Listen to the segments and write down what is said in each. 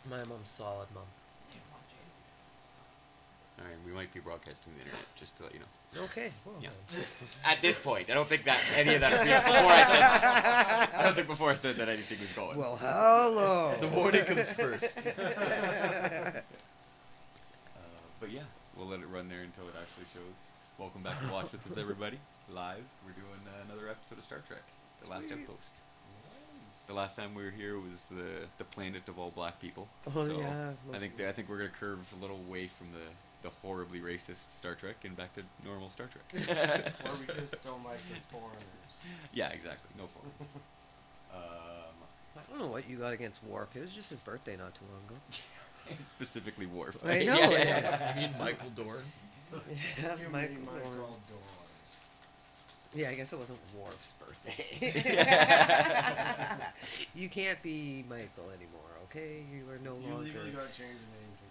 My mom's solid, mom. Alright, we might be broadcasting the internet, just to let you know. Okay, well Yeah. then. At this point, I don't think that any of that. Before I said, I don't think before I said that anything was going. Well, hello. The warning comes first. But yeah, we'll let it run there until it actually shows. Welcome back to Watch With Us, everybody. Live, we're doing another episode of Star Trek, the last outpost. The last time we were here was the planet of all black people. Oh, so yeah, I think we're gonna curve a little away from the horribly racist Star Trek and back to normal Star Trek. Or we just don't like the foreigners. Yeah, exactly. No foreign. I don't know what you got against Worf. It was just his birthday not too long ago. Specifically Worf. I know, Yeah, yeah. You mean Michael Dorn? Yeah, You Michael mean Dorn. Michael Dorn. Yeah, I guess it wasn't Worf's birthday. You can't be Michael anymore, okay? You are no You longer. legally got to change the name to.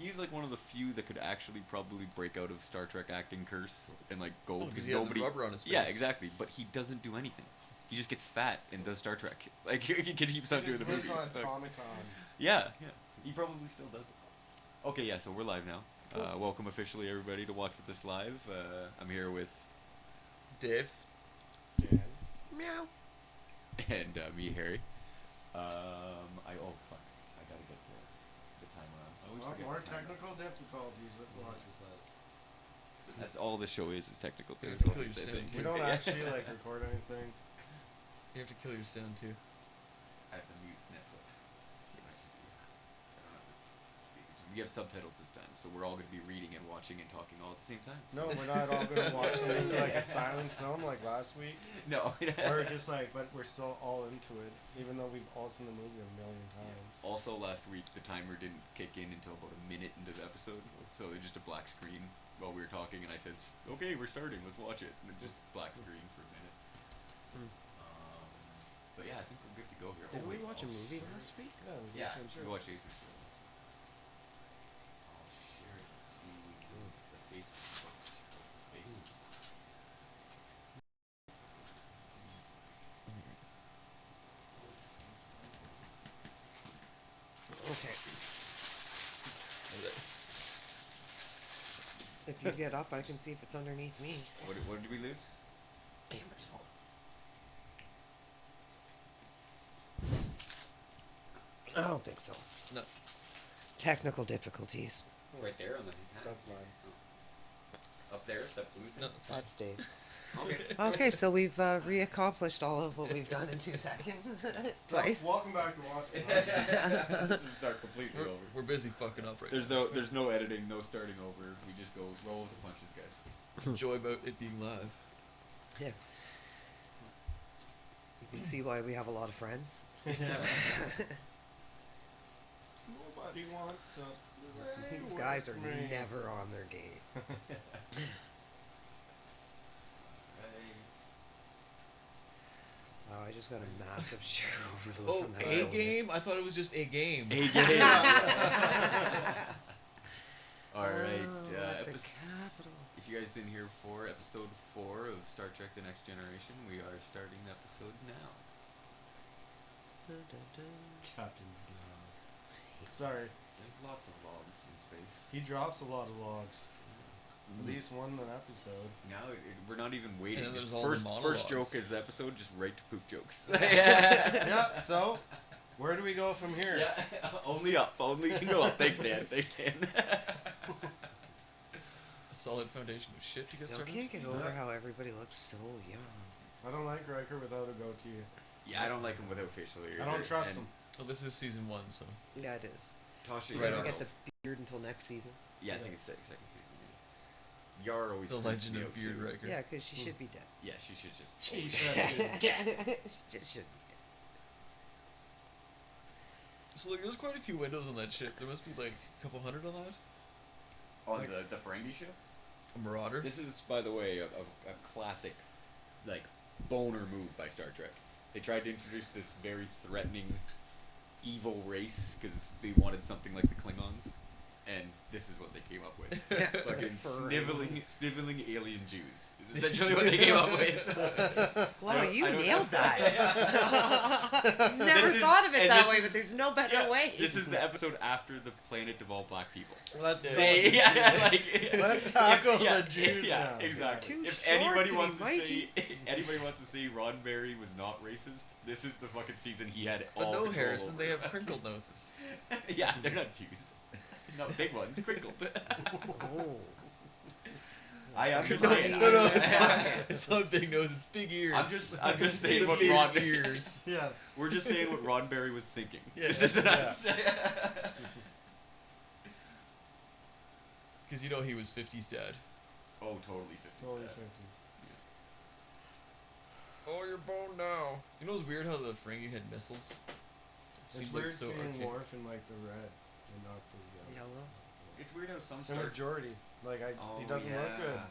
He's like one of the few that could actually probably break out of Star Trek acting curse and like go Oh, because he had the nobody. rubber on his face. Yeah, exactly. But he doesn't do anything. He just gets fat and does Star Trek. Like he keeps on He doing the just movies. lives on Fuck. Comic Cons. Yeah, yeah. He probably still does it. Okay, yeah. So we're live now. Welcome officially everybody to Watch With Us live. I'm here with Dave. Dan. Meow. and me, Harry. Fuck. I gotta get the timer on. I always forget More the timer. technical difficulties with Watch With Us. That's all this show is technical Yeah, difficulties. kill I your think. sound, We don't Yeah. actually like record anything. You have to kill your sound too. I have to mute Netflix. Yes. We have subtitles this time, so we're all going to be reading and watching and talking all at the same time. No, we're not all going to watch something like a silent film like last week. No. We're just like, but we're still all into it, even though we've all seen the movie a million times. Also, last week the timer didn't kick in until about a minute into the episode, so it was just a black screen while we were talking, and I said, "Okay, we're starting. Let's watch it." And it just black screen for a minute. Mm. But yeah, I think we're good to go here. Did we wait, watch a I'll movie share- last week? Yeah, it was Yeah, the same we show. watched Jason's show. I'll share it to the Facebooks. Faces. Okay. Nice. If you get up, I can see if it's underneath me. What did we lose? Amber's phone. I don't think so. No. Technical difficulties. Right there on the. That's mine. Up there, is that blue thing? No, it's fine. That's Dave's. Okay. Okay, so we've re-accomplished all of what we've done in 2 seconds. Twice. Welcome back to Watch With Us. This is start completely We're, over. we're busy fucking up right There's now. there's no editing, no starting over. We just go roll with the punches, guys. It's the joy about it being live. Yeah. You can see why we have a lot of friends. Nobody wants to. play These with guys are me. never on their game. Oh, I just got a massive share overload Oh, from that. a building. game? I thought it was just a game. A game. All right. Oh, that's a epis- capital. if you guys didn't hear before, episode 4 of Star Trek: The Next Generation, we are starting the episode now. Dun, dun, dun. Captain's log. Sorry, There's lots of logs in space. he drops a lot of logs. At least one an episode. Now we're not even waiting. And then Just there's all the first joke monologues. is the episode. Just right to poop jokes. Yeah. So, where do we go from here? Yeah, only up. Only can go up. Thanks, Dan. Thanks, Dan. A solid foundation of shit to get Still started. can't get over how everybody looks so young. I don't like Riker without a goatee. Yeah, I don't like him without facial hair. I don't trust and him. Well, this is season 1, so. Yeah, it is. Tasha He Right doesn't on. get the beard until next season. Yeah, I think it's second season. Yeah. Yar always The freaks legend me of out, Beard too. Riker. Yeah, because she should be dead. Yeah, she should just. She should be dead. She just should be dead. So, like, there's quite a few windows on that ship. There must be, like, a couple hundred on that. On Like- the Ferengi ship. A Marauder. This is, by the way, a classic, like, boner move by Star Trek. They tried to introduce this very threatening, evil race because they wanted something like the Klingons, and this is what they came up with. Yeah. Fucking Furry. sniveling alien Jews is essentially what they came up with. Wow, I don't- you I don't- nailed that. Never This is- thought of it and that this way, is- but there's no better Yeah, way. This is the episode after the planet of all black people. Let's They, like, Let's tackle yeah, the Jews Yeah, now. exactly. Too If short anybody to wants be to say, Mikey. anybody wants to say Ron Berry was not racist, this is the fucking season he had But all no, control Harrison, over. they have crinkled noses. Yeah, they're not Jews. Not big ones, crinkled. Oh. I am just No, saying. no, no, It's not big nose, it's big ears. I'm just saying The what big Ron. ears. Yeah. We're just saying what Ron Berry was thinking. Yeah. This isn't us. Because you know he was 50's dad. Oh, totally 50s. Totally dad. 50s. Oh, you're boned now. You know it's weird how the Ferengi had missiles? It It's seemed weird like so seeing archaic. Worf in like the red and not the yellow. Yellow. It's weird how some The Star. majority. Like Oh, he doesn't look good. yeah.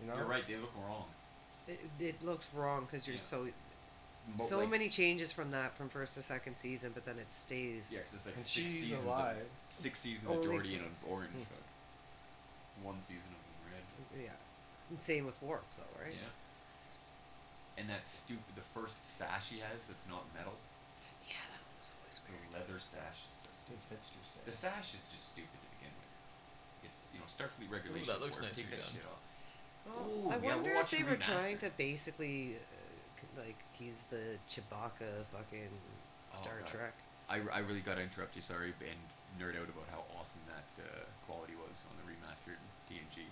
You know? You're right. They look wrong. It looks wrong because you're Yeah. so Like- many changes from that from first to second season, but then it stays. Yeah, 'cause it's like And 6 she's seasons. alive. 6 seasons Only of Geordie for- and an orange. Fuck. 1 season of red. Yeah. And same with Worf, though, right? Yeah. And that stupid, the first sash he has that's not metal, Yeah, that one was always the weird. leather sash is so stupid. His hipster set. The sash is just stupid to begin with. It's, Starfleet regulations. that looks work. nice Take that redone. shit off. Well, Ooh, I yeah, we'll wonder watch if they the were remaster. trying to basically, like, he's the Chewbacca fucking Star God. Trek. I really gotta interrupt you, sorry, and nerd out about how awesome that quality was on the remastered TNG.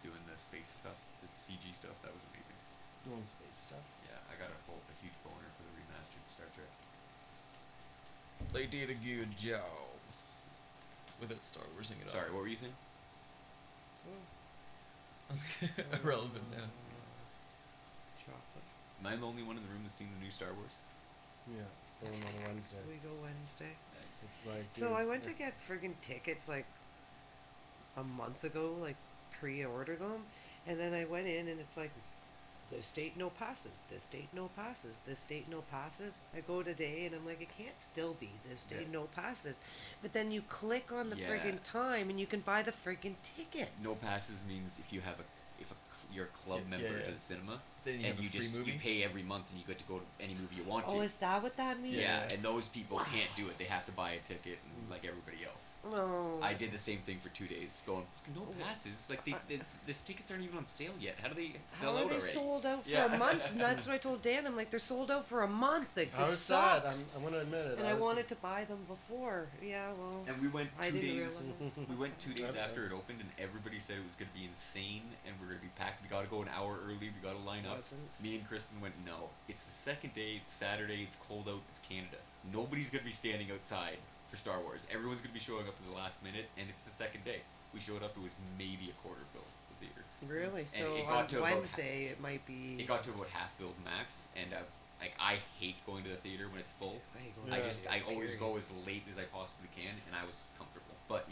Doing the space stuff, the CG stuff, that was amazing. Doing space stuff. Yeah, I got a huge boner for the remastered Star Trek. They did a good job. Without Star Warsing it Sorry, what were you saying? up. Irrelevant now. Chocolate. Am I the only one in the room that's seen the new Star Wars? Yeah. Going on a Wednesday. We go Wednesday. It's like. So dude, I went to yeah. get friggin' tickets like a month ago, like pre-order them, and then I went in and it's like, this date no passes, this date no passes, this date no passes. I go today and I'm like, it can't still be this date Yeah. no passes. But then you click on the Yeah. friggin' time and you can buy the friggin' tickets. No passes means if you have you're a club Yeah, member yeah, to yeah. the cinema, Then you and have a you free just movie? you pay every month and you get to go to any movie you want to. Oh, is that what that means? Yeah, and those people can't do it. They have to buy a ticket and like everybody else. No. I did the same thing for 2 days, going no passes. Like these tickets aren't even on sale yet. How do they sell How out are they already? sold out for Yeah. a month? And that's what I told Dan. I'm like, they're sold out for a month. Like, I this was sad. sucks. I'm gonna admit it. And I was- wanted to buy them before. Yeah, well. And we went I 2 didn't days. realize. We went 2 days Okay. after it opened, and everybody said it was gonna be insane, and we're gonna be packed. We gotta go an hour early. We gotta line up. Wasn't. Me and Kristen went, no. It's the second day. It's Saturday. It's cold out. It's Canada. Nobody's gonna be standing outside for Star Wars. Everyone's gonna be showing up at the last minute, and it's the second day. We showed up. It was maybe a quarter filled, the theater. Really? So it got on to about- Wednesday, it might be. It got to about half filled max, and I hate going to the theater when it's full. I hate going Yeah. to the I always theater. go as late as I possibly can, and I was comfortable. But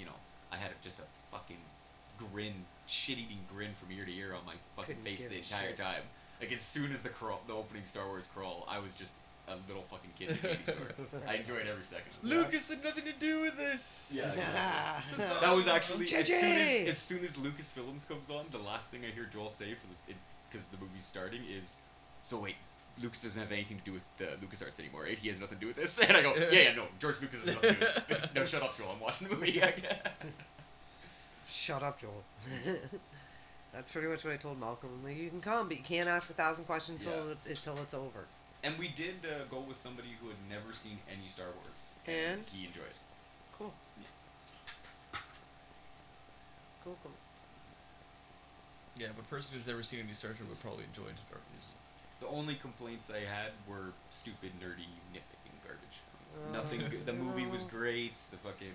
I had just a fucking shit-eating grin from ear to ear on my fucking Couldn't face give the a entire shit. time. Like as soon as the opening Star Wars crawl, I was just a little fucking kid in a candy store. I enjoyed every second. of it. Lucas had nothing to do with this. Yeah. Nah. That was actually JJ! as soon as Lucasfilms comes on, the last thing I hear Joel say because the movie's starting is, so wait, Lucas doesn't have anything to do with LucasArts anymore, right? He has nothing to do with this. And I go, yeah, no, George Lucas has nothing to do with this. No, shut up, Joel. I'm watching the movie. Shut up, Joel. That's pretty much what I told Malcolm. I'm like, you can come, but you can't ask 1,000 questions until it's over. And we did go with somebody who had never seen any Star Wars, And? he enjoyed it. Cool. Cool, cool. Yeah, but a person who's never seen any Star Trek would probably enjoy Star Wars. The only complaints I had were stupid, nerdy, nitpicking garbage. Nothing. The movie was no. great. The fucking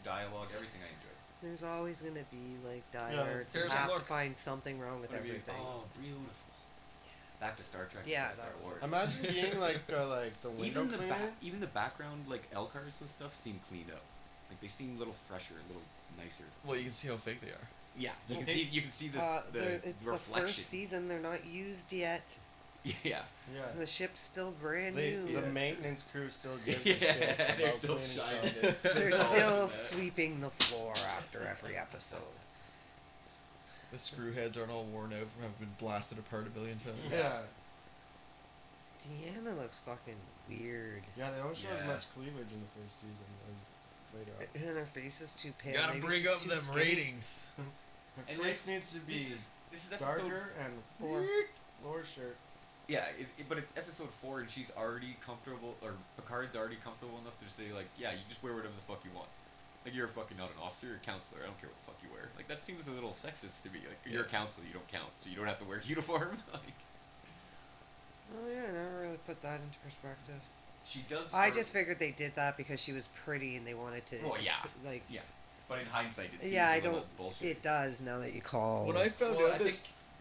dialogue, everything I enjoyed. There's always gonna be like Yeah, diehards who there's have to look. find something wrong with everything. Oh, beautiful. Back to Star Trek. Yeah, Star that was- Wars. Imagine being like the window even the cleaner. even the background like Elcars and stuff seem cleaned up. Like they seem a little fresher, a little nicer. Well, you can see how fake they are. Yeah, you can see this the It's the reflection. first season. They're not used yet. Yeah. Yeah. And the ship's still brand They, new. the Yeah. maintenance crew still gives Yeah, a shit about they're still cleaning shining. stuff. They're Oh, still man. sweeping the floor after every episode. The screw heads aren't all worn out from having been blasted apart a billion times. Yeah. Deanna looks fucking weird. Yeah, they don't show as Yeah. much cleavage in the first season as later on. And her face is too pale. Gotta Maybe bring she's up too them skinny. ratings. Her And face needs to be this is episode darker and lower shirt. Yeah, but it's episode 4 and she's already comfortable, or Picard's already comfortable enough to say, like, yeah, you just wear whatever the fuck you want. Like, you're fucking not an officer, you're a counselor, I don't care what the fuck you wear. Like, that seems a little sexist to me. Like, you're a counselor, you don't count, so you don't have to wear a uniform. Like, Oh yeah, I never really put that into perspective. she does I start- just figured they did that because she was pretty and they wanted to. Well, yeah. Like. Yeah. But in hindsight, it seems Yeah, I a little don't. bullshit. It does now that you call. When I found Well, out that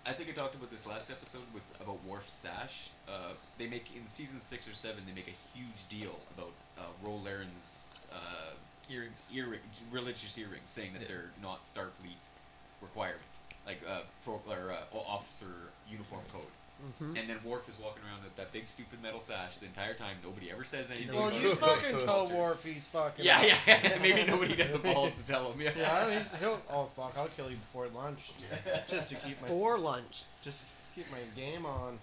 I think I talked about this last episode about Worf's sash. They make in season 6 or 7 they make a huge deal about Rolarin's earrings. religious earrings, saying that Yeah. they're not Starfleet requirement, like officer uniform code. Mhm. And then Worf is walking around with that big stupid metal sash the entire time. Nobody ever says anything. Well, about you it. fucking tell Worf he's fucking. Yeah, yeah. Maybe nobody has the balls to tell him. Yeah. Yeah, he'll. Oh fuck! I'll kill you before lunch, just to keep my. For lunch. Just keep my game on.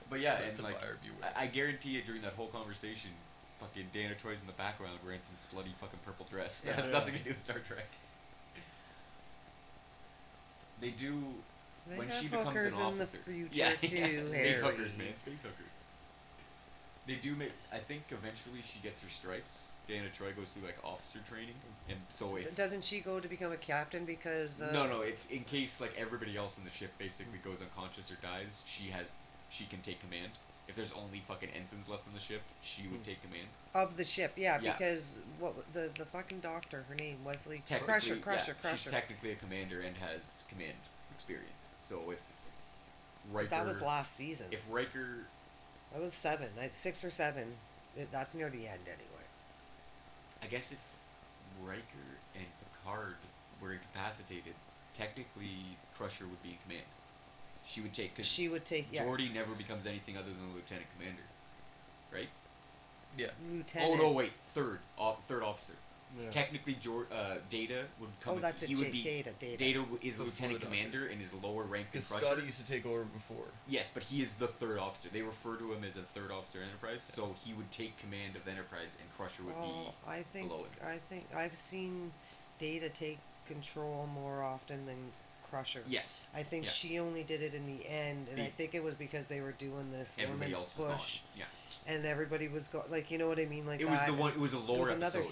But yeah, Let and the like buyer beware. I guarantee you during that whole conversation, fucking Dana Troy's in the background wearing some slutty fucking purple dress. That has Yeah. nothing to do with Star Trek. They do They when have she becomes hookers an in the officer. future yeah, too, yeah. Space Harry. hookers, man, space hookers. They do make. I think eventually she gets her stripes. Dana Troy goes through like officer training, and so if Doesn't she go to become a captain because? no, it's in case like everybody else in the ship basically goes unconscious or dies. She can take command. If there's only fucking ensigns left on the ship, she would take command. Of the ship, yeah, Yeah. because the fucking doctor, her name Wesley Technically, Crusher. She's technically a commander and has command experience. So if Riker, That was last season. if Riker, That was 7, 6 or 7. That's near the end anyway. I guess if Riker and Picard were incapacitated, technically Crusher would be in command. She would take because She would take Geordi never becomes anything other than a lieutenant commander, right? Yeah. lieutenant. Oh no, wait, third officer. Yeah. Technically, Data would come. Oh, that's he it. would be Data. Data is Before lieutenant the doctor. commander and is lower rank than Because Crusher. Scotty used to take over before. Yes, but he is the third officer. They refer to him as a third officer Enterprise, so he would take command of Enterprise, and Crusher would Well, be. I think below him. I've seen Data take control more often than Crusher. Yes. I think Yeah. she only did it in the end, and I Be- think it was because they were doing this Everybody women's else was push, gone. Yeah. and everybody was like, you know what I mean, like It was that, the one. and It was a there lore was episode. another,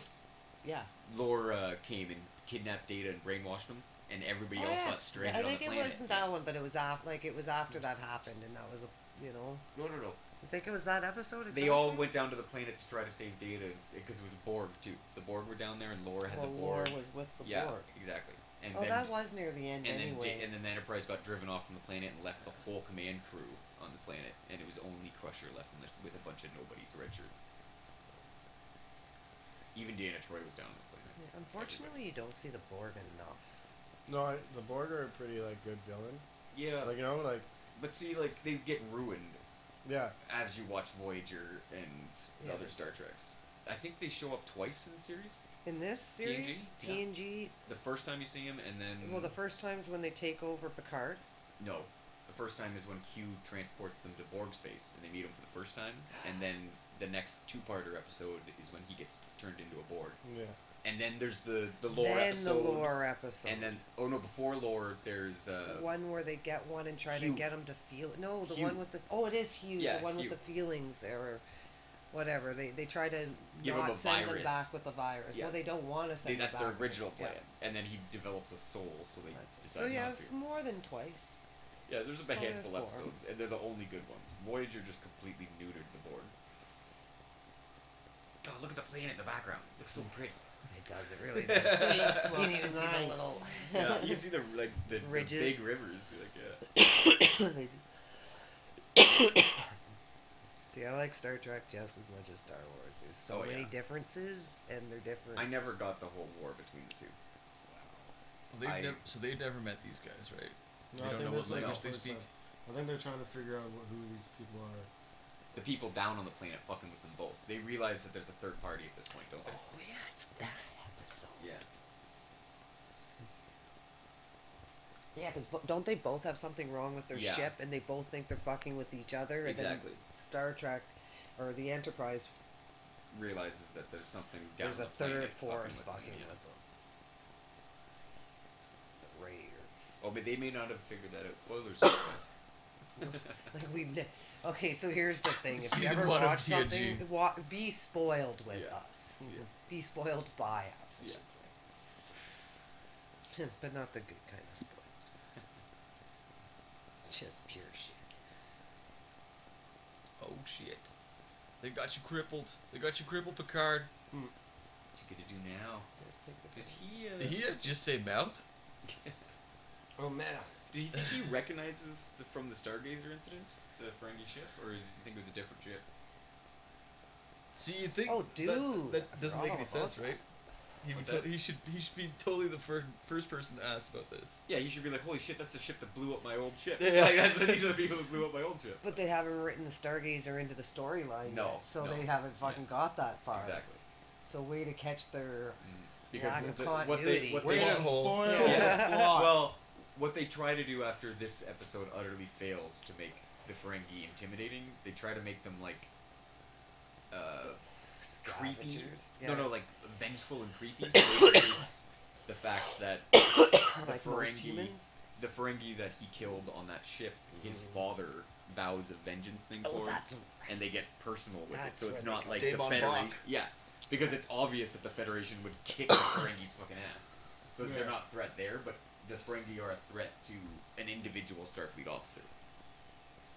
yeah. Lore came and kidnapped Data and brainwashed him, and everybody else got stranded I on the think it planet. wasn't that one, but it was after that happened, and that was No. I think it was that episode. Exactly? They all went down to the planet to try to save Data because it was a Borg too. The Borg were down there, and Lore had Well, the Laura Borg. was with the Yeah, Borg. exactly. And Oh, then that was near the end and anyway. then the Enterprise got driven off from the planet and left the whole command crew on the planet, and it was only Crusher left with a bunch of nobodies, red shirts. Even Dana Troy was down on the planet. Yeah, unfortunately, you don't see the Borg enough. No, the Borg are a pretty like good villain. Yeah, Like like but see, like they get ruined yeah. as you watch Voyager and the Yeah, other but- Star Treks. I think they show up twice in the series. In this series, TNG? Yeah. TNG. The first time you see him, and then Well, the first time's when they take over Picard. no, the first time is when Q transports them to Borg space, and they meet him for the first time, and then the next two-parter episode is when he gets turned into a Borg, Yeah. and then there's the lore Then episode, the lore episode. and then before lore there's one where they get one and try Hugh. to get him to feel. No, the Hugh. one with the. Oh, it is Hugh. Yeah, the one Hugh. with the feelings or whatever. They try to Give him not a send virus. them back with the virus. Yeah. Well, they don't want to send. that's them their back. original Yeah. plan, and then he develops a soul, so they decide So you not have to. more than twice. Yeah, there's a Probably handful of 4. episodes, and they're the only good ones. Voyager just completely neutered the Borg. God, look at the planet in the background. It looks so pretty. It does. It really does. you can even see the Nice. little. Yeah, you can see the Ridges. big rivers. Like, yeah. See, I like Star Trek just as much as Star Wars. There's so Oh, many yeah. differences, and they're different. I never got the whole war between the two. Well, I- so they've never met these guys, right? No, They I don't think know this what is, like, language the they first speak. time. I think they're trying to figure out who these people are. The people down on the planet fucking with them both. They realize that there's a third party at this point, don't they? Oh yeah, it's that episode. Yeah. Yeah, because don't they both have something wrong with their Yeah. ship, and they both think they're fucking with each other? Exactly. And then Star Trek, or the Enterprise, Realizes that there's something down there's on a the planet third force fucking fucking with with them. them. The Raiders. Oh, but they may not have figured that out. Spoilers, guys. Like okay, so here's the thing: if you Season ever 1 of watch TNG. something, be spoiled with Yeah. us. Yeah. Be spoiled by us, I Yeah. should say. But not the good kind of spoils. Just pure shit. Oh shit. They got you crippled. They got you crippled, Picard. What you gonna do now? Take the Is he? Did he just say mount? Oh man. Do you think he recognizes from the Stargazer incident the Ferengi ship, or do you think it was a different ship? See, you think Oh, dude, that I doesn't forgot make any about sense, that. right? What's that? He should be totally the first person to ask about this. Yeah, he should be like, holy shit, that's the ship that blew up my old ship. Yeah. Like, these are the people that blew up my old ship. But they haven't written the Stargazer into the storyline No, yet, so no. they haven't fucking got that far. Exactly. So way to catch their Because lack of what continuity. they We're gonna Plot hole. spoil Yeah. the plot. well, what they try to do after this episode utterly fails to make the Ferengi intimidating, they try to make them like creepy. scavengers. No, like vengeful and creepy. So they introduce the fact that like most humans. the Ferengi that he killed on that ship, his father vows a vengeance thing Oh, for him, that's and they right. get personal with That's it. So it's where they not go. like Damon the Federation. Bach. Yeah, because it's obvious that the Federation would kick the Ferengi's fucking ass. So they're Yeah. not a threat there, but the Ferengi are a threat to an individual Starfleet officer.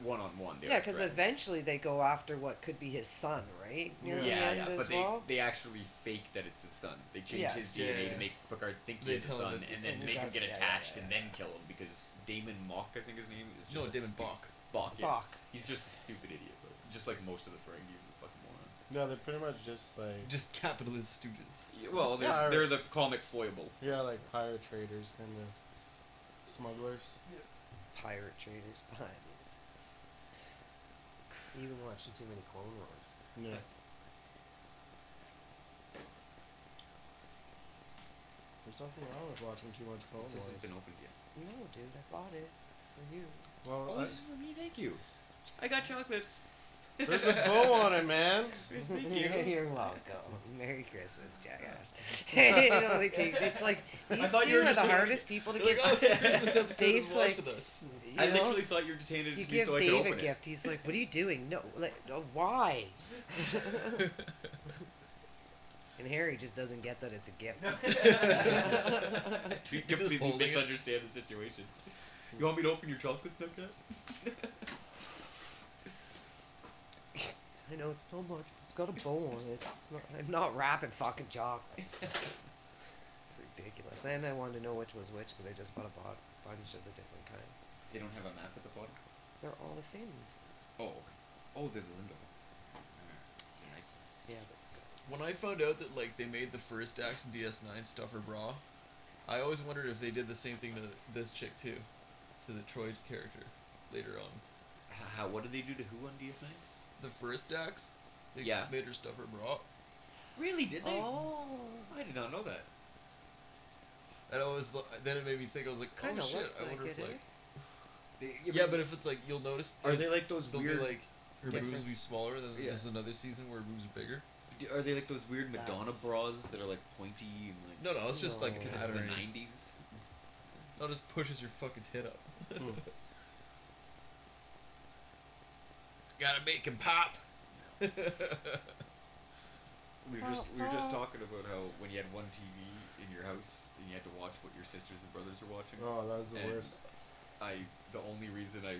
One-on-one, they're Yeah, a because threat. eventually they go after what could be his son, right? Near the Yeah, end yeah, as but well. they actually fake that it's his son. They change Yes. his DNA Yeah. to make Picard think They he has a tell him son, it's his and then son. make him Does- get yeah, yeah, attached yeah, and yeah. then kill him because Damon Mock, I think his name is. Just No, a Damon stupid- Bach. Bach, yeah. Bach. He's just a stupid idiot, bro. Just like most of the Ferengis are fucking morons. No, they're pretty much just like Just capitalist stooges. Yeah, well, Yeah, they're the it's- comic foible. yeah, like pirate traders, kind of smugglers. Pirate traders. You've been watching too many Clone Wars. Yeah. There's nothing wrong with watching too much Clone This hasn't Wars. been opened yet. No, dude, I bought it for you. Well, Oh, this is for me. Thank you. I got chocolates. there's a bow on it, man. Thank you. You're welcome. Merry Christmas, jackass. It only takes. It's like these thought you two were are just the gonna- hardest people to They're give. like, oh, it's a Christmas episode. Dave's Watch like, with us. you I know, literally thought you were just handed it you to me give so I could Dave open a it. gift. He's like, "What are you doing? No, like, why?" And Harry just doesn't get that it's a gift. You just completely holding it. misunderstand the situation. You want me to open your chocolates now, Kat? I know it's so much. It's got a bow on it. It's not. I'm not wrapping fucking chocolates. It's ridiculous. And I wanted to know which was which because I just bought a bunch of the different kinds. They don't have a map at the bottom? They're all the same these ones. Oh, okay. Oh, they're the Lindo ones. Those are nice ones. Yeah, but When I found out that like they made the first Dax and DS9 stuff her bra, I always wondered if they did the same thing to this chick too, to the Troy character later on. What did they do to who on DS9? The first Dax, they Yeah. made her stuff her bra. Really? Did they? oh, I did not know that. And I was then it made me think I was like, oh kind of shit, looks I like wonder it. if like Yeah, but if it's like you'll notice are they like those they'll weird? be like her boobs will be difference? smaller, and then Yeah. there's another season where her boobs are bigger. Are they like those weird Madonna That's- bras that are like pointy and like? No, it's just like No. Because it's the patterning. '90s. No, it just pushes your fucking tit up. Gotta make him pop. We were just talking about how when you had one TV in your house and you had to watch what your sisters and brothers were watching. Oh, that was the And worst. The only reason I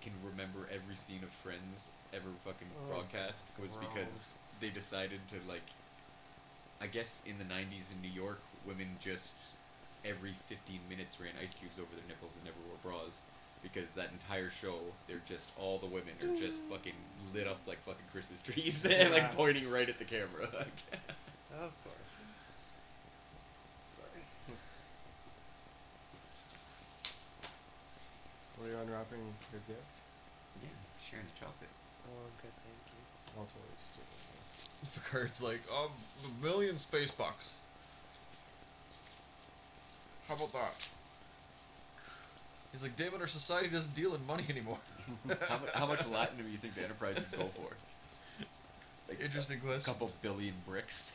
can remember every scene of Friends ever fucking Oh, broadcast was because gross. they decided to like, I guess in the '90s in New York, women just every 15 minutes ran ice cubes over their nipples and never wore bras. Because that entire show, they're just all the women are just fucking lit up like fucking Christmas trees and like Yeah. pointing right at the camera. of course. Sorry. Were you unwrapping your gift? Yeah, sharing the chocolate. Oh, I'm good, thank you. I'll totally stupid. Picard's like, a million space bucks. How about that? He's like, damn it, our society doesn't deal in money anymore. How much Latinum do you think the Enterprise would go for? Like Interesting a question. couple billion bricks.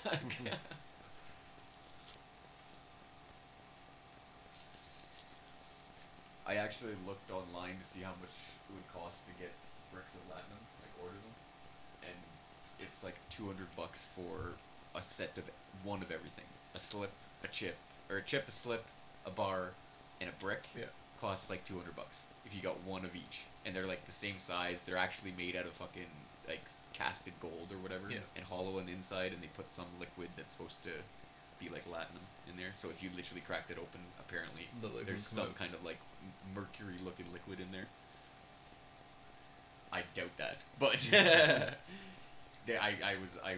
I actually looked online to see how much it would cost to get bricks of Latinum, like order them, and it's like $200 for a set of one of everything: a slip, a chip, or a chip, a slip, a bar, and a brick. Yeah. Costs like $200 if you got one of each, and they're like the same size. They're actually made out of fucking like casted gold or whatever, Yeah. and hollow on the inside, and they put some liquid that's supposed to be like latinum in there. So if you literally cracked it open, apparently The liquid there's come some out. kind of like mercury-looking liquid in there. I doubt that, but I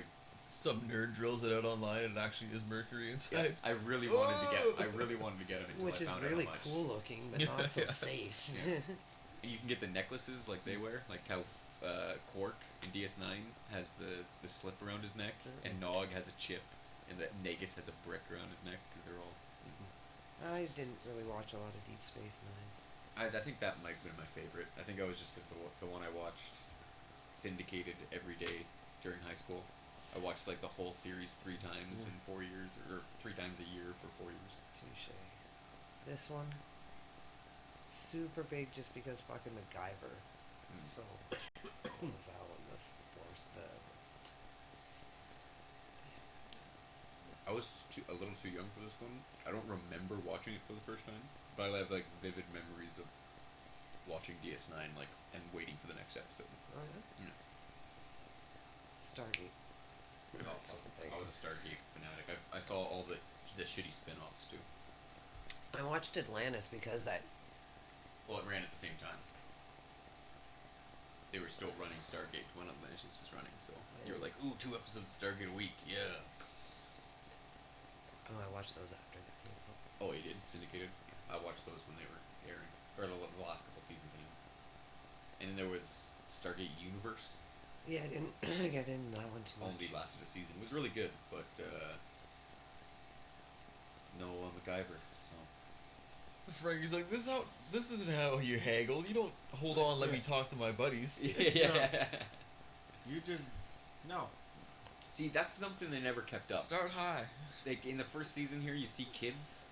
Some nerd drills it out online and it actually is mercury inside. I really wanted to get it until Which I is found out really how much. cool looking, but not so Yeah. safe. Yeah. And you can get the necklaces like they wear, like how Quark in DS9 has the slip around his neck, and Nog has a chip, and that Negus has a brick around his neck because they're all. I didn't really watch a lot of Deep Space Nine. I think that might have been my favorite. I think I was just because the one I watched syndicated every day during high school. I watched like the whole series 3 times in 4 years, or 3 times a year for 4 years. Touche. This one, super big just because fucking MacGyver. So, what was that one? The sports, I was a little too young for this one. I don't remember watching it for the first time, but I have like vivid memories of watching DS9 like and waiting for the next episode. oh yeah? Yeah. Stargate. That's something. I was a Stargate fanatic. I saw all the shitty spin-offs too. I watched Atlantis because that. Well, it ran at the same time. They were still running Stargate when Atlantis was running, so you were like, "Ooh, 2 episodes of Stargate a week, yeah." Oh, I watched those after that came out. Oh, you did syndicated. I watched those when they were airing, or the last couple seasons. And then there was Stargate Universe. Yeah, I didn't get into that one too much. Only lasted a season. It was really good, but no MacGyver. So Frankie's like, this isn't how you haggle. You don't hold on, let me talk to my buddies. yeah. You just no. See, that's something they never kept up. Start high. Like in the first season here, you see kids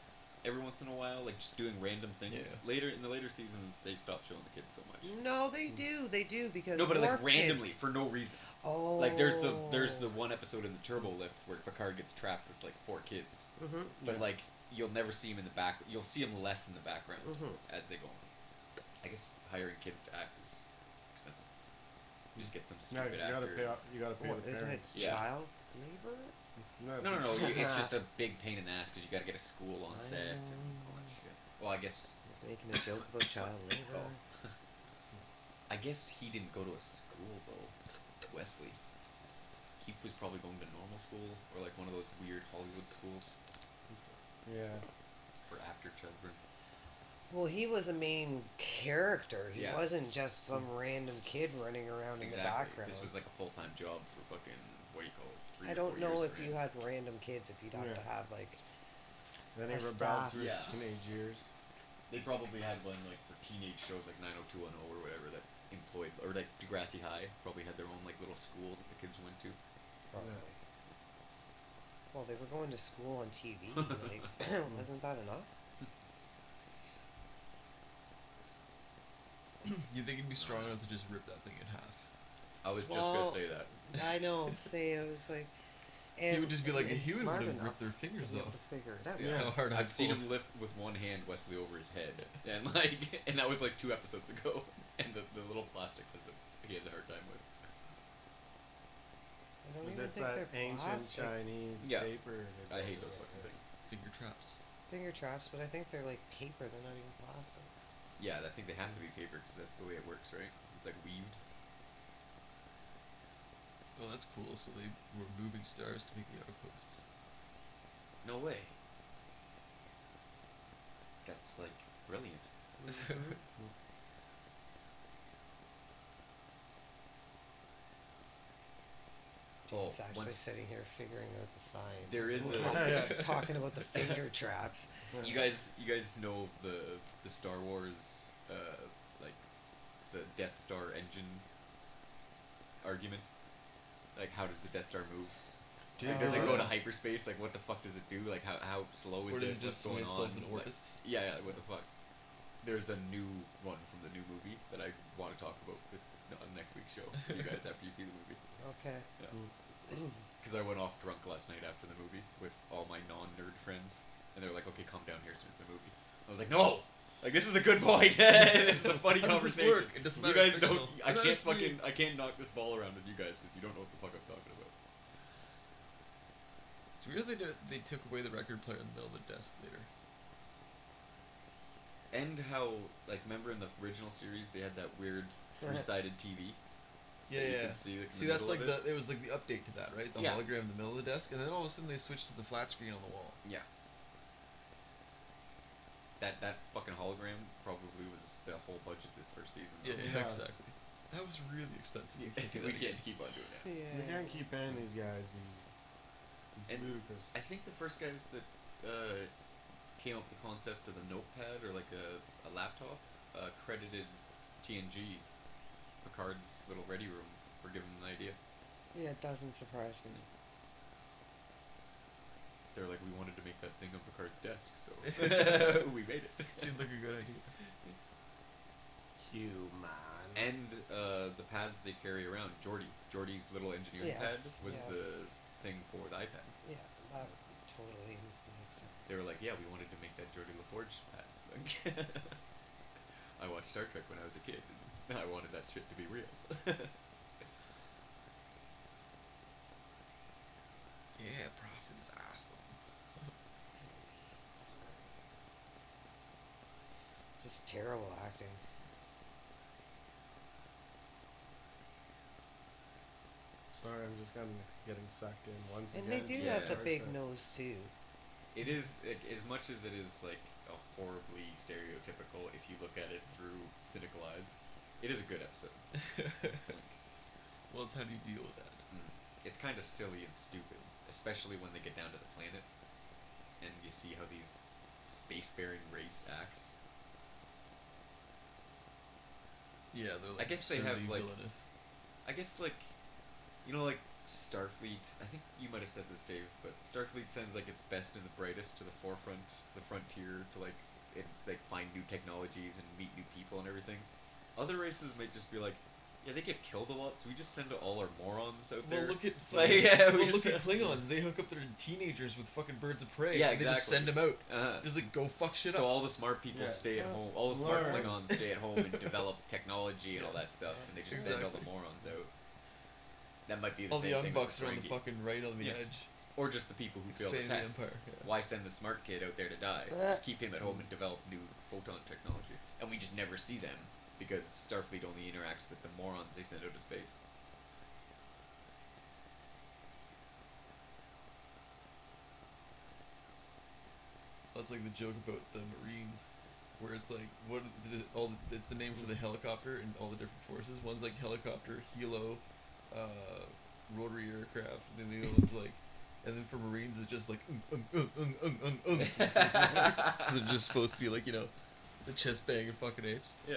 every once in a while, like just doing random things. Yeah. Later in the later seasons, they stopped showing the kids so much. No, they do because No, but like Worf randomly kids. for no reason. Oh. Like there's the one episode in the Turbo Lift where Picard gets trapped with like 4 kids, Mm-hmm. but like you'll never see him in the back. You'll see him less in the background Mhm. as they go on. I guess hiring kids to act is expensive. You just get some No, stupid 'cause you gotta actor. pay. You gotta pay What, the isn't it parents. Yeah. child labor? No. It's just a big pain in the ass because you got to get a school on I set and know. all that shit. Well, I guess. Making a joke about child labor. Oh. I guess he didn't go to a school though. Wesley. He was probably going to normal school or like one of those weird Hollywood schools Yeah. for actor children. Well, he was a main character. He Yeah. wasn't just some random kid running around in the background. This was like a full-time job for fucking what do you call it? 3 I or don't 4 know years if for you him. had random kids, if you'd have Yeah. to have like. Then he Our rebelled staff. through his Yeah. teenage years. They probably had one like for teenage shows like 90210 or whatever that employed, or like Degrassi High probably had their own like little school that the kids went to. Probably. Well, they were going to school on TV. Like, wasn't that enough? You think he'd be strong enough to just rip that thing in half? I was just Well, gonna say that. I know. Say it was like. He would just be like, a and human smart would have enough ripped their to fingers be able off. to figure it out. Yeah, How hard I I've seen him pulled. lift with one hand Wesley over his head, and like, and that was like 2 episodes ago. And the little plastic he has a hard time with. I don't Because even it's think that they're ancient plastic Chinese Yeah. paper. I hate those fucking things. Finger traps. finger traps, but I think they're like paper. They're not even plastic. Yeah, I think they have to be paper because that's the way it works, right? It's like weaved. Oh, that's cool. So they were moving stars to make the outposts. No way. That's like brilliant. Oh, He's actually sitting here figuring out the science. There is talking about the finger traps. you guys know the Star Wars like the Death Star engine argument? Like, how does the Death Star move? Dude, Does it Uh, go to hyperspace? Like, what the fuck does it do? Like, how slow is or does it? it just What's swing going on? itself in Like, orbits? yeah, what the fuck? There's a new one from the new movie that I want to talk about with on next week's show. You guys, after you see the movie. Okay. Because I went off drunk last night after the movie with all my non-nerd friends, and they were like, "Okay, calm down here, since it's a movie." I was like, "No, like this is a good point. This is a funny How does this conversation. work? It doesn't You matter, guys it's don't. fictional. I It can't matters to me." I can't knock this ball around with you guys because you don't know what the fuck I'm talking about." It's weird they took away the record player in the middle of the desk later. And how, like, remember in the original series they had that weird three-sided TV. Yeah, that you yeah. can see, like, in See, the that's middle like of it was like the update to that, right? The Yeah. hologram in the middle of the desk, and then all of a sudden they switched to the flat screen on the wall. Yeah. That fucking hologram probably was the whole budget this first season. Yeah, though. yeah, exactly. That was really expensive. You can't do we that can't again. keep on doing that. Yeah. We can't keep paying these guys these And ludicrous. I think the first guys that came up with the concept of the notepad or like a laptop credited TNG, Picard's little ready room, for giving them the idea. Yeah, it doesn't surprise me. They're like, we wanted to make that thing on Picard's desk, so we made it. Seemed like a good idea. Human. And the pads they carry around, Geordie's little engineering pad Yes, was yes. the thing for the iPad. Yeah, that totally makes sense. They were like, yeah, we wanted to make that Geordie LaForge pad. Like, I watched Star Trek when I was a kid, and I wanted that shit to be real. Yeah, Prophet is awesome. Just terrible acting. Sorry, I'm just kind of getting sucked in once And again. they do yeah. have the Star big Trek. nose too. It is, like, as much as it is like a horribly stereotypical, if you look at it through cynical eyes, it is a good episode. Well, it's how do you deal with that? It's kind of silly and stupid, especially when they get down to the planet, and you see how these spacefaring race acts. Yeah, they're like I guess they have, absurdly like- villainous. I guess, like, you know, like Starfleet. I think you might have said this, Dave, but Starfleet sends like its best and the brightest to the forefront, the frontier, to like find new technologies and meet new people and everything. Other races might just be like, yeah, they get killed a lot, so we just send all our morons out Well, there. look at Like, yeah, we well, look just- at Klingons. They hook up their teenagers with fucking birds of prey. Yeah, and they just exactly. send them out. Uh-huh. Just like go fuck shit So up. all the smart people Yeah. stay at Yeah. home. All the smart Learn. Klingons stay at home and develop technology and all that stuff, and they just send all the Exactly. morons out. That might be the All the same young thing bucks with are on the Ferengi. fucking right on the Yeah. edge. Or just the people who fail the Expanding the tests. empire, yeah. Why send the smart kid out there to die? Just keep him at home and develop new photon technology. And we just never see them because Starfleet only interacts with the morons they send out to space. That's like the joke about the Marines, where it's like it's the name for the helicopter and all the different forces. One's like helicopter, helo, rotary aircraft, and then the other one's like, and then for Marines it's just like They're just supposed to be like, you know, the chest banging fucking apes. Yeah.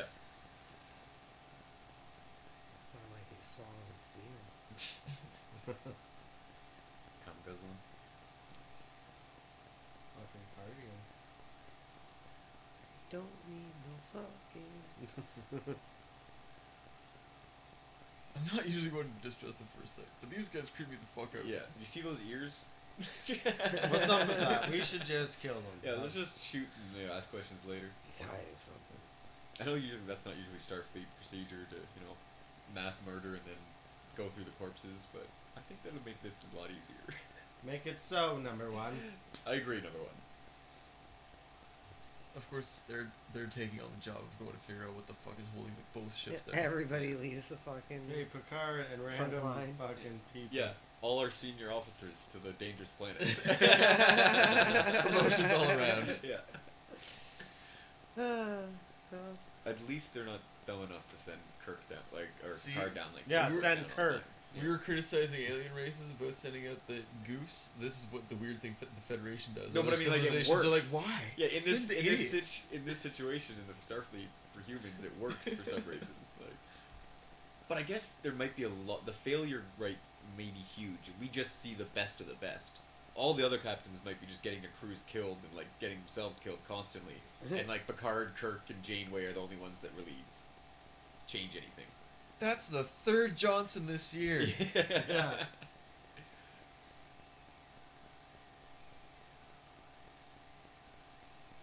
Sound like you swallowed semen. Come guzzling. Fucking partying. Don't need no fucking. I'm not usually going to distrust at first sight, but these guys creep me the fuck out. Yeah. You see those ears? What's up with that? We should just kill them. Yeah, let's just shoot and ask questions later. He's hiding something. I know usually that's not usually Starfleet procedure to, you know, mass murder and then go through the corpses, but I think that'll make this a lot easier. Make it so, number one. I agree, number one. Of course, they're taking on the job of going to figure out what the fuck is holding both ships down. Everybody leaves the fucking. Hey, Picard and Front random line. fucking people. Yeah, all our senior officers to the dangerous planet. Promotions all around. Yeah. Well, At least they're not dumb enough to send Kirk down, like, or See, Picard down, like. Yeah, Kirk send down all the Kirk. time. We were criticizing alien races about sending out the goofs. This is what the weird thing the Federation does. No, but Other I mean, like, it civilizations are like, works. why? Yeah, in Send this the in idiots. this situation in the Starfleet for humans, it works for some reason. Like, but I guess there might be a lot. The failure rate may be huge. We just see the best of the best. All the other captains might be just getting their crews killed and like getting themselves killed constantly. And like Picard, Kirk, and Janeway are the only ones that really change anything. That's the third Johnson this year. Yeah.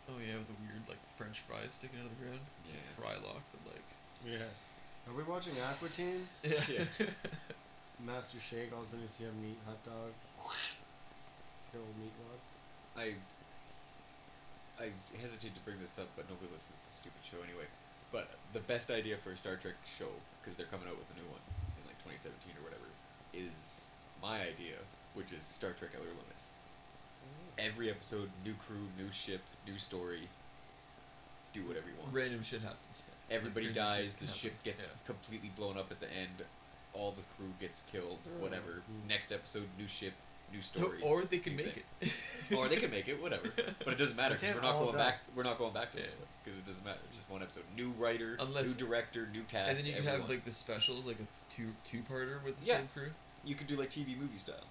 Oh yeah, with the weird like French fries sticking out of the ground. It's like Yeah. fry lock, but like. Yeah. Are we watching Aqua Teen? Yeah. Master Shake, all of a sudden you see a meat hot dog. Kill meat log. I hesitate to bring this up, but nobody listens to this stupid show anyway. But the best idea for a Star Trek show, because they're coming out with a new one in like 2017 or whatever, is my idea, which is Star Trek Outer Limits. Every episode, new crew, new ship, new story. Do whatever you want. Random shit happens. Everybody Crazy dies. shit The can ship happen. gets Yeah. completely blown up at the end. All the crew gets killed. Whatever. Next episode, new ship, new story. Or they can new make thing. it. Or they can make it, whatever. But it doesn't matter They because can't we're not all going die. back. We're not going back to Yeah. it because it doesn't matter. It's just one episode. New writer, Unless- new director, new cast. And then you can everyone. have like the specials, like a two-parter with the Yeah. same crew. You could do like TV movie style.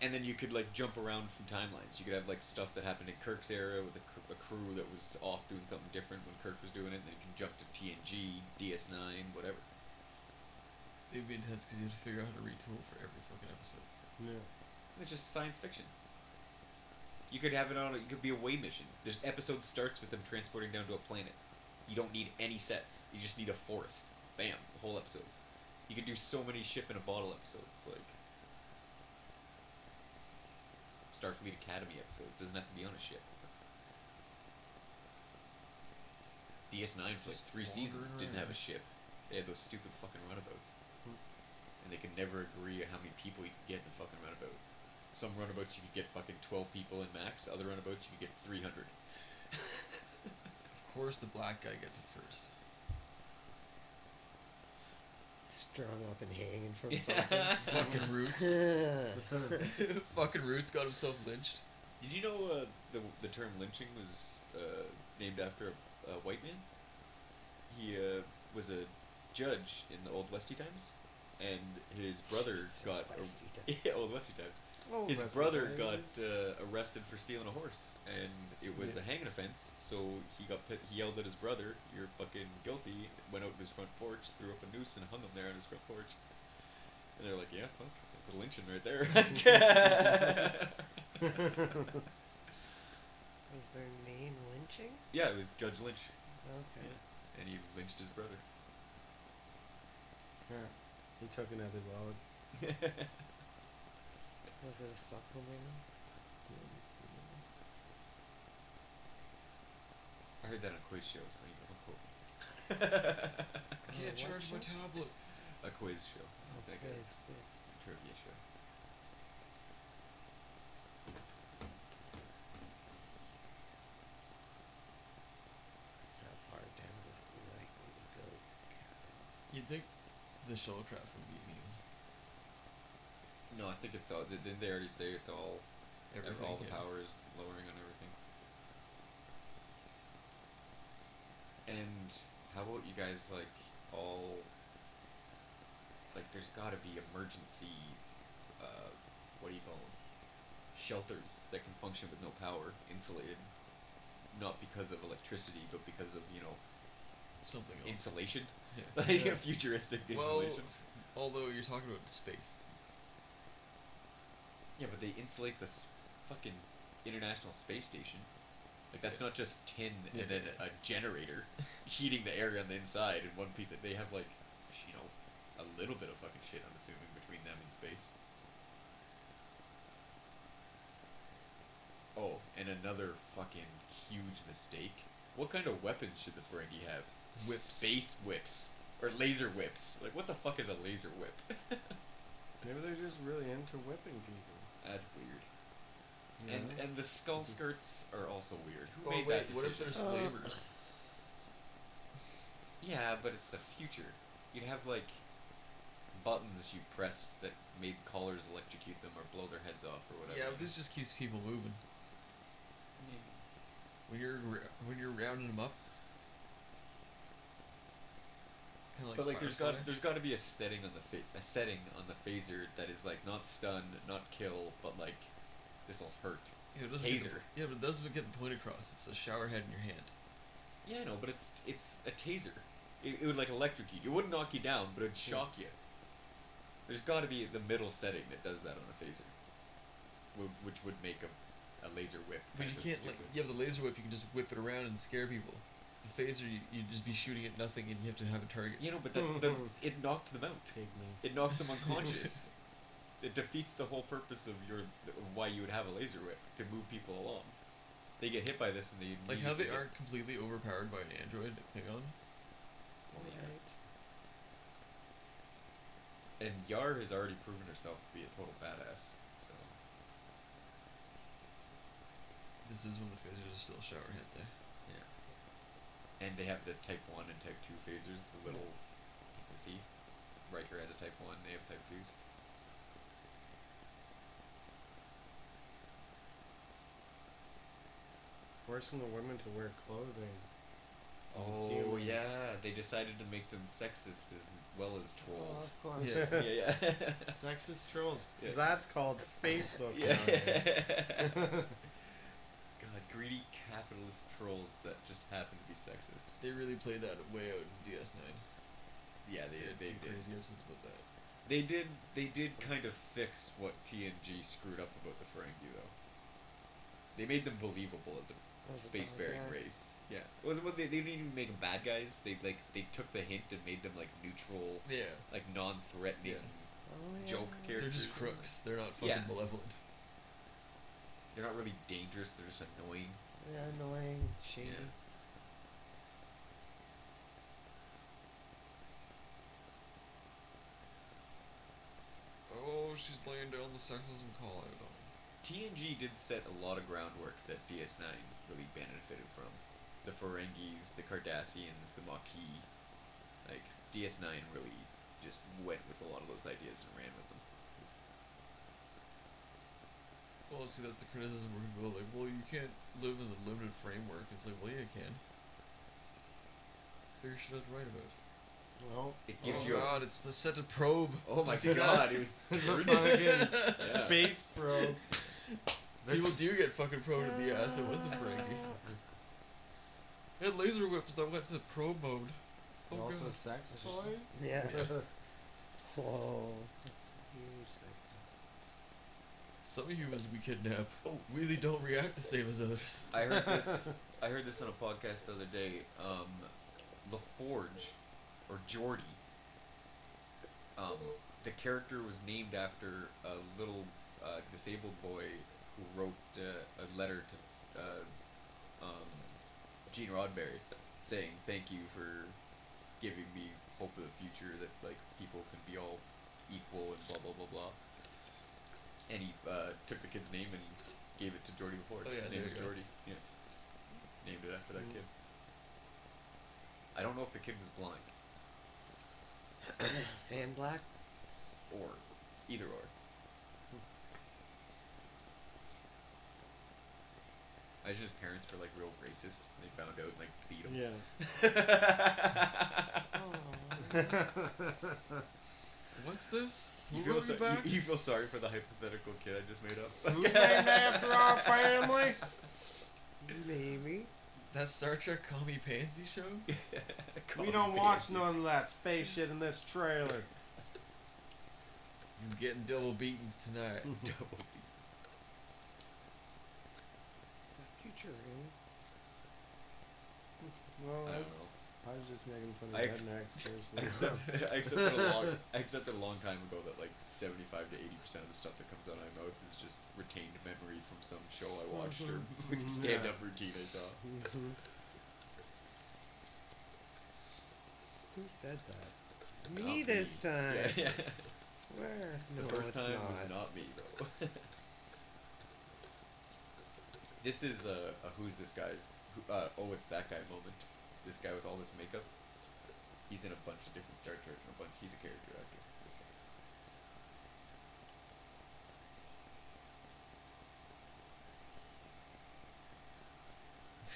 And then you could like jump around from timelines. You could have like stuff that happened in Kirk's era with a crew that was off doing something different when Kirk was doing it. And then you can jump to TNG, DS9, whatever. It'd be intense because you have to figure out how to retool for every fucking episode. Yeah. It's just science fiction. You could have it on. It could be a way mission. This episode starts with them transporting down to a planet. You don't need any sets. You just need a forest. Bam, the whole episode. You could do so many ship in a bottle episodes, like Starfleet Academy episodes. Doesn't have to be on a ship. DS9 for like Just 3 seasons wandering didn't have a around. ship. They had those stupid fucking runabouts. And they could never agree on how many people you could get in a fucking runabout. Some runabouts you could get fucking 12 people in max. Other runabouts you could get 300. Of course, the black guy gets it first. Strung up and hanging from something. Fucking Roots. Fucking Roots got himself lynched. Did you know the term lynching was named after a white man? He was a judge in the Old Westy times, and his brother got Westy times. yeah, Old Westy times. Oh, His that's brother okay. got arrested for stealing a horse, and it was Yeah. a hanging offense. So he yelled at his brother, "You're fucking guilty!" Went out to his front porch, threw up a noose, and hung him there on his front porch. And they're like, "Yeah, fuck, that's a lynching right there." Was their name lynching? Yeah, it was Judge Lynch. Okay. Yeah. And he lynched his brother. Yeah. He took it out his wallet. Was it a supplement? I heard that on a quiz show, so you don't quote me. Can't what charge my show? tablet. A quiz show. Oh, Like quiz. a trivia show. How far down is it likely to go? You'd think the shuttlecraft would be immune. No, I think it's all. Didn't they already say it's all? Everything, all the yeah. power is lowering on everything. And how about you guys like all? Like, there's got to be emergency. What do you call them? Shelters that can function with no power, insulated. Not because of electricity, but because of Something else. insulation. Yeah. Like Yeah. futuristic Well, insulation. although you're talking about space. Yeah, but they insulate this fucking International Space Station. Like, that's Yeah. not just tin Yeah. and then a generator heating the area on the inside and one piece. They have, like, a little bit of fucking shit, I'm assuming, between them and space. Oh, and another fucking huge mistake. What kind of weapons should the Ferengi have? Whips. Space whips. Or laser whips. Like, what the fuck is a laser whip? Maybe they're just really into whipping people. That's weird. Yeah. And the skull skirts are also weird. Who Oh made wait, that what if decision? they're slavers? Yeah, but it's the future. You'd have like buttons you pressed that made callers electrocute them or blow their heads off or whatever. Yeah, but this just keeps people moving. When you're rounding them up, kind of like. But like, Firefly. there's got to be a setting on a setting on the phaser that is like not stun, not kill, but like this will hurt. Yeah, it doesn't Taser. But it doesn't get the point across. It's a shower head in your hand. Yeah, no, but it's a taser. It would like electrocute you. It wouldn't knock you down, but it'd shock you. There's got to be the middle setting that does that on a phaser, which would make a laser whip. But you kind of can't stupid. you have the laser whip. You can just whip it around and scare people. The phaser, you just be shooting at nothing, and you have to have a target. You know, but it knocked them out. Pygmies. It knocked them unconscious. It defeats the whole purpose of why you would have a laser whip, to move people along. They get hit by this and they Like how they immediately aren't completely overpowered by an android, a Klingon. Right. And Yar has already proven herself to be a total badass. So This is when the phasers are still shower heads, eh? yeah. And they have the Type 1 and Type 2 phasers. The little, see, Riker has a Type 1. They have Type 2s. Forcing the women to wear clothing. Oh Humans. yeah, they decided to make them sexist as well as trolls. Oh, of Yeah. course. Yeah. Sexist trolls. Yeah. That's called Facebook. Yeah. nowadays. God, greedy capitalist trolls that just happen to be sexist. They really played that way out in DS9. Yeah, They had they some did. crazy episodes about that. They did kind of fix what TNG screwed up about the Ferengi though. They made them believable as a As a spacefaring bad guy. race. Yeah, it was what they didn't even make them bad guys. They took the hint and made them like neutral, Yeah. like non-threatening Yeah. Oh, yeah. joke characters. They're just crooks. They're not fucking Yeah. malevolent. They're not really dangerous. They're just annoying. They're annoying, shady. Yeah. Oh, she's laying down the sexism call out on him. TNG did set a lot of groundwork that DS9 really benefited from. The Ferengis, the Cardassians, the Maquis. Like, DS9 really just went with a lot of those ideas and ran with them. Well, see, that's the criticism where people are like, well, you can't live in the limited framework. It's like, well, yeah, you can. Figure shit out to write about. Well, It gives Oh you god, it's the set to probe. Oh my See that? god, it was it's a fucking Yeah. base probe. People do get fucking probed in the ass. It was the Ferengi. It had laser whips that went to probe mode. Oh And also god. sex toys? Yeah. Yeah. Whoa. That's a huge sex. Some humans we kidnap really don't react the same as others. I heard this on a podcast the other day. LaForge, or Geordi, the character was named after a little disabled boy who wrote a letter to Gene Roddenberry saying thank you for giving me hope of the future, that like people can be all equal and blah blah blah blah. And he took the kid's name and gave it to Geordi LaForge. Oh, yeah, His name there is you go. Geordi. Yeah. Named it after that kid. I don't know if the kid was blind. And black? Or either or. I imagine his parents were like real racist. And they found out and like beat him. Oh. What's this? You Who feel, wrote you back? you feel sorry for the hypothetical kid I just made up. Who's named after our family? Maybe. That Star Trek Commie Pansy show? We don't watch none of that space shit in this trailer. You getting double beatings tonight. Double Is that future real? Well, I don't know. I was just making fun of I ex- rednecks I personally. accepted a long time ago that like 75 to 80% of the stuff that comes out of my mouth is just retained memory from some show I watched or stand-up routine I saw. Who said that? Me this time. Yeah. Swear. The No, first it's time not. was not me though. This is a who's this guy's? Oh, it's that guy moment. This guy with all this makeup. He's in a bunch of different Star Trek and a bunch. He's a character actor. This guy.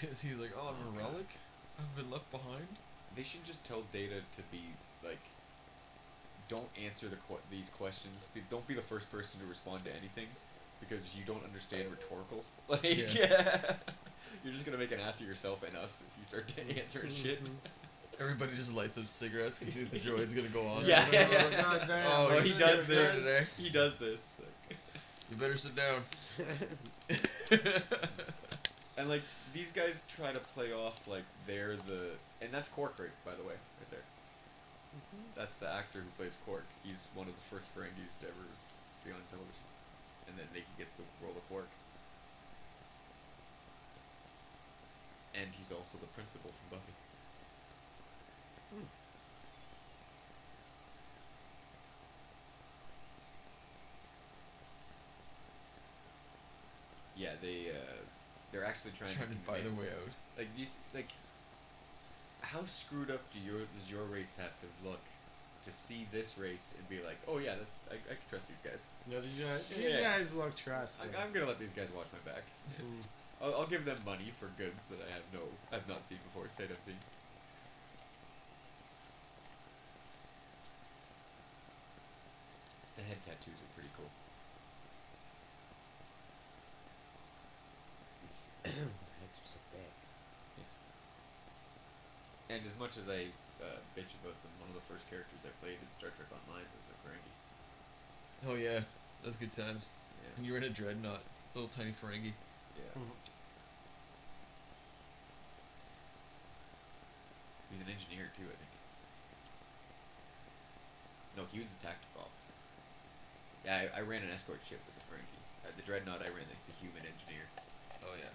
He's like, oh, I'm a relic? I've been left behind? They should just tell Data to be like, don't answer these questions. Don't be the first person to respond to anything, because you don't understand rhetorical. Like, Yeah. you're just gonna make an ass of yourself and us if you start answering shit. Everybody just lights up cigarettes because the droid's gonna go on. Yeah. Oh, God damn. Oh, Oh, he he does does this this. today. He does this. You better sit down. And like these guys try to play off like they're and that's Quark, by the way, right there. That's the actor who plays Quark. He's one of the first Ferengis to ever be on television, and then Nikki gets the role of Quark. And he's also the principal from Buffy. Yeah, they're actually trying to buy their way out. Like, how screwed up does your race have to look to see this race and be like, oh yeah, I can trust these guys. Yeah, these Yeah. guys look trusted. I'm gonna let these guys watch my back. I'll give them money for goods that I've not seen before, sight unseen. The head tattoos are pretty cool. Heads are so big. And as much as I bitch about them, one of the first characters I played in Star Trek Online was a Ferengi. Oh yeah, that's good times. Yeah. And you were in a dreadnought, little tiny Ferengi. Yeah. He's an engineer too, I think. No, he was the tactical officer. Yeah, I ran an escort ship with the Ferengi. At the dreadnought, I ran the human engineer. Oh yeah.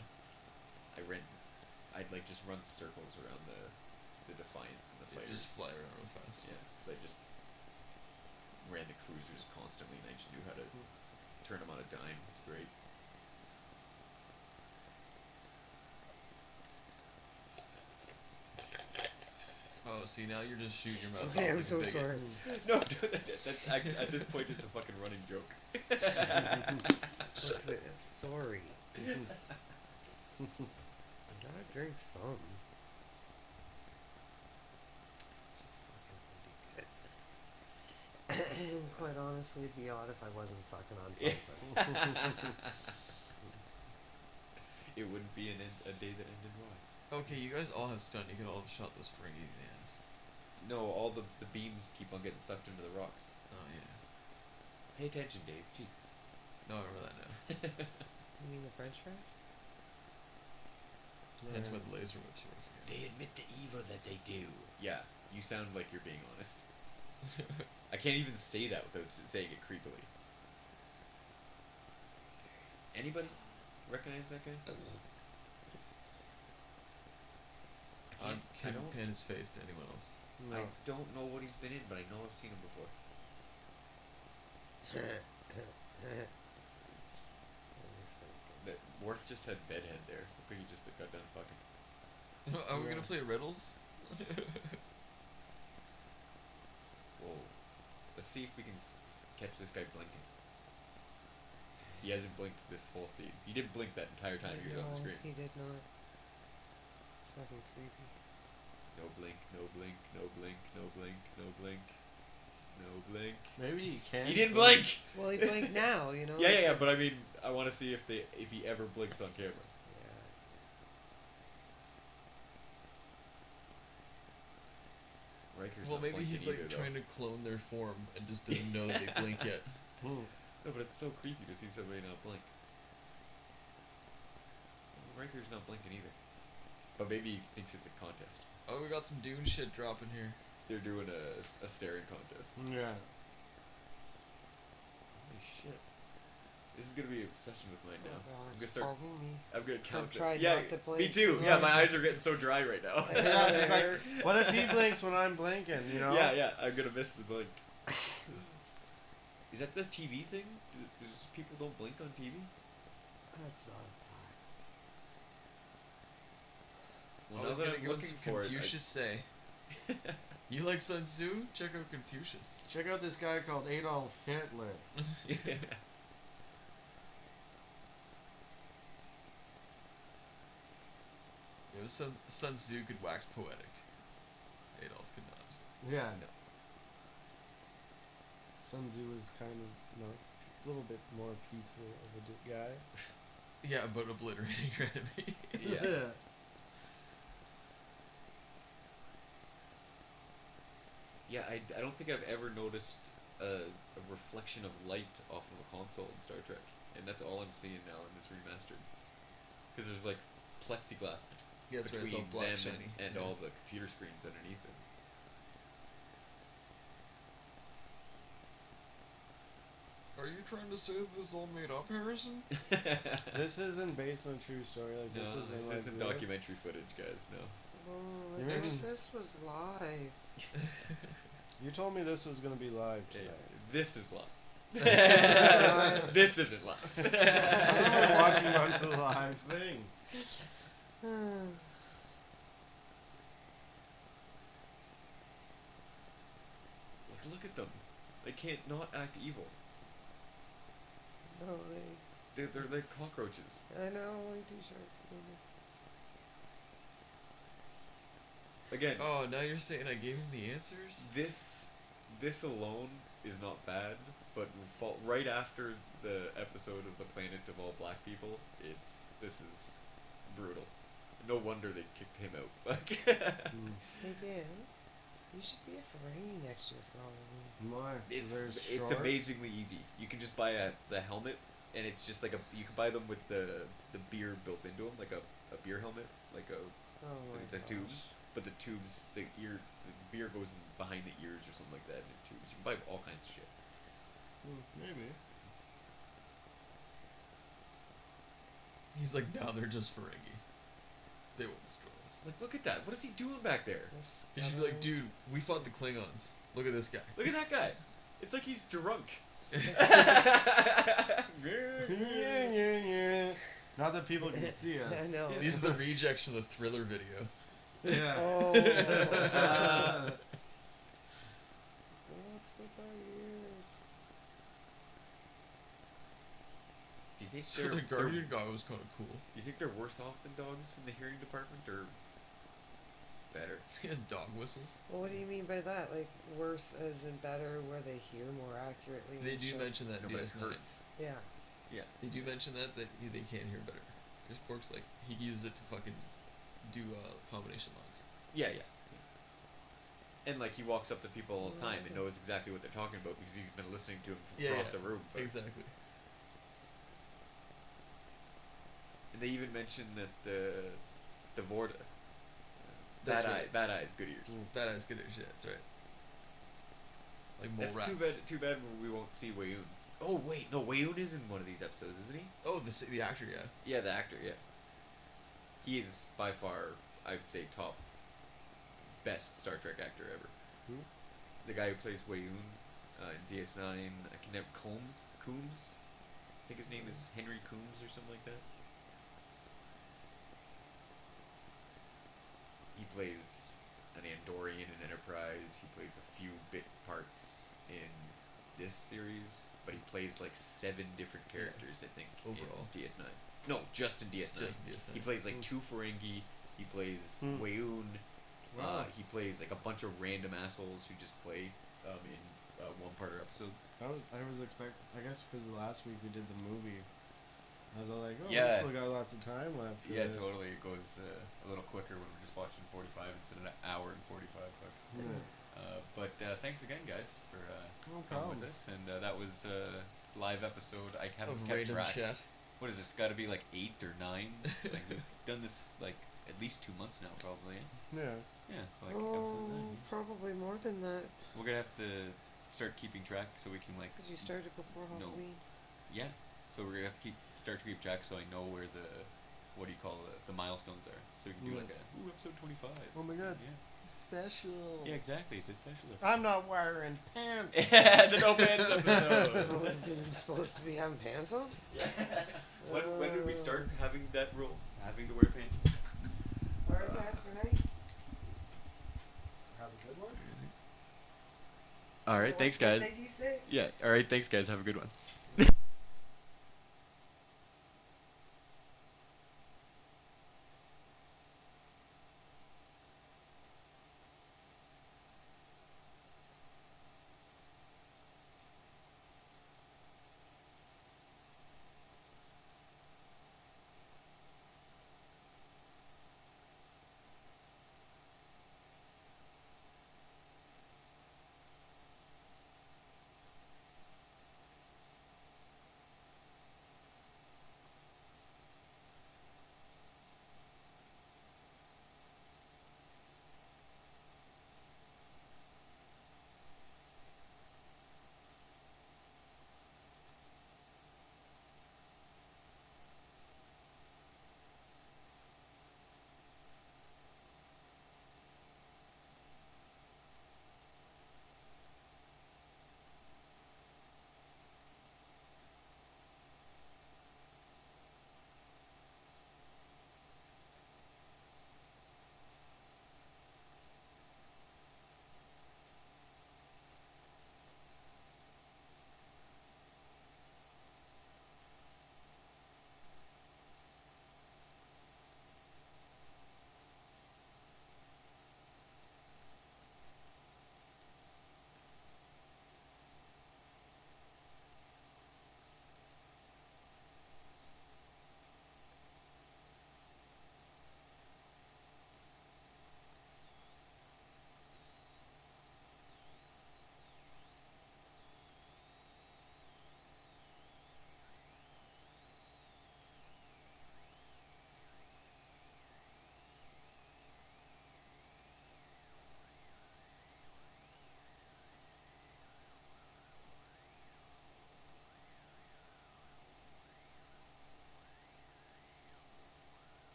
I'd like just run circles around the Defiance and the fighters. Just fly around real fast. Yeah, because I just ran the cruisers constantly, and I just knew how to turn them on a dime. It's great. Oh, see, now you're just shooting your mouth Okay, off I'm like so a bigot. sorry. No, that's at this point it's a fucking running joke. I'm sorry. I gotta drink some. So fucking good. And quite honestly, it'd be odd if I wasn't sucking on something. It wouldn't be a day that ended well. Okay, you guys all have stun. You could all have shot those Ferengi in the ass. No, all the beams keep on getting sucked into the rocks. Oh yeah. Pay attention, Dave. Jesus. No, I remember that now. You mean the French fries? Hence why the laser whips work. They admit the evil that they do. Yeah, you sound like you're being honest. I can't even say that without saying it creepily. Anybody recognize that guy? I couldn't don't- pin his face to anyone else. No. I don't know what he's been in, but I know I've seen him before. That Worf just had bedhead there. Looked like he just got done fucking. Are we Yeah. gonna play riddles? Whoa. Let's see if we can catch this guy blinking. He hasn't blinked this whole scene. He didn't blink that entire time he was on the screen. He did not. It's fucking creepy. No blink, no blink, no blink, no blink, no blink, no blink. Maybe he can. He didn't blink! Well, he blinked now, you know? Yeah, but I mean, I want to see if he ever blinks on camera. Yeah. Riker's Well, not maybe blinking he's like either, though. trying to clone their form and just doesn't know that they blink yet. No, but it's so creepy to see somebody not blink. Riker's not blinking either. But maybe he thinks it's a contest. Oh, we got some Dune shit dropping here. They're doing a staring contest. Yeah. Holy shit. This is gonna be an obsession with mine now. Oh, I'm it's gonna start. fogging me. I'm gonna So count. try Yeah, not to blink. me too. Yeah, my eyes are getting so dry right now. Yeah, it's like, what if he blinks when I'm blinking, you know? Yeah, I'm gonna miss the blink. Is that the TV thing? Does people don't blink on TV? That's not Well, I now was that gonna I'm go looking some for Confucius say. You like Sun Tzu? Check out Confucius. Check out this guy called Adolf Hitler. it. It was Sun Tzu could wax poetic. Adolf could not. Yeah, I know. Sun Tzu was kind of, a little bit more peaceful of a guy. Yeah, but obliterating your enemy. Yeah. Yeah, I don't think I've ever noticed a reflection of light off of a console in Star Trek, and that's all I'm seeing now in this remastered. Because there's like plexiglass Yeah, that's right. It's all between black them shiny. and Yeah. all the computer screens underneath them. Are you trying to say this is all made up, Harrison? This isn't based on a true story. Like No, this isn't like isn't real. documentary footage, guys. No. Oh, You I mean- wish this was live. You told me this was gonna be live Hey, tonight. this is live. This isn't live. I'm watching a bunch of live things. Like, look at them. They can't not act evil. No, They're like cockroaches. I know, I do sure. Again, Oh, now you're saying I gave him the answers? this alone is not bad, but right after the episode of the Planet of All Black People, this is brutal. No wonder they kicked him out. Hey Dan, you should be a Ferengi next year for Halloween. Why? It's amazingly easy. You can just buy the helmet, and it's just like you can buy them with the beer built into them, like a beer helmet, like Oh my the gosh. tubes. But the tubes, the beer goes behind the ears or something like that in tubes. You can buy all kinds of shit. Maybe. He's like, now they're just Ferengi. They won't destroy us. Like, look at that. What is he doing back there? There's You should be like, dude, we fought the Klingons. Look at this guy. Look at that guy. It's like he's drunk. Not that people can see us. I know. These are the rejects from the Thriller video. Yeah. Oh. What's with our ears? Do you think So they're the Guardian guy was kind of cool. Do you think they're worse off than dogs from the hearing department, or better? He had dog whistles. Well, what do you mean by that? Like worse as in better, where they hear more accurately? They and do shit? mention that No, in but it DS9. hurts. Yeah. Yeah. They do mention that they can't hear better. Because Quark's like, he uses it to fucking do combination locks. Yeah, yeah. And like he walks up to people all the time and knows exactly what they're talking about because he's been listening to them from across the room. But Exactly. And they even mention that the Vorta, That's bad right. bad eyes, good ears. Bad eyes, good as shit, that's right. Like mole That's rats. too bad we won't see Wayoon. Oh wait, no, Wayoon is in one of these episodes, isn't he? Oh, the actor, yeah. Yeah, the actor, yeah. He is by far, I would say, top best Star Trek actor ever. Who? The guy who plays Wayoon in DS9, I can never Coombs. I think his name is Henry Coombs or something like that. He plays an Andorian in Enterprise. He plays a few bit parts in this series, but he plays like 7 different characters, I think, Overall. in DS9. No, just in DS9. Just in DS9. He plays like 2 Ferengi. He plays Hmm. Wayoon. Wow. He plays like a bunch of random assholes who just play in one-parter episodes. I was expecting, I guess because last week we did the movie. I was all like, oh, Yeah. we still got lots of time left for Yeah, this. totally. It goes a little quicker when we're just watching 45 instead of an hour and 45. Yeah. But thanks again, guys, for No coming problem. with us. And that was live episode. I haven't Of kept random track. chat. What is this? Got to be like 8 or 9. Like we've done this like at least 2 months now, probably. Yeah. Yeah, so like episode 9. Probably more than that. We're gonna have to start keeping track so we can like. Because you started before No. Halloween. Yeah. So we're gonna have to start to keep track so I know where the what do you call the milestones are. So we can do Yeah. like episode 25. Oh my God. Yeah. Special. Yeah, exactly. It's a special. I'm not wearing pants. The no pants episode. You're supposed to be having pants on? Yeah. When did we start having that rule? Having to wear pants? Alright, guys, good night. Have a good one. All right, thanks, guys. Thank you, say? Yeah. All right, thanks, guys. Have a good one.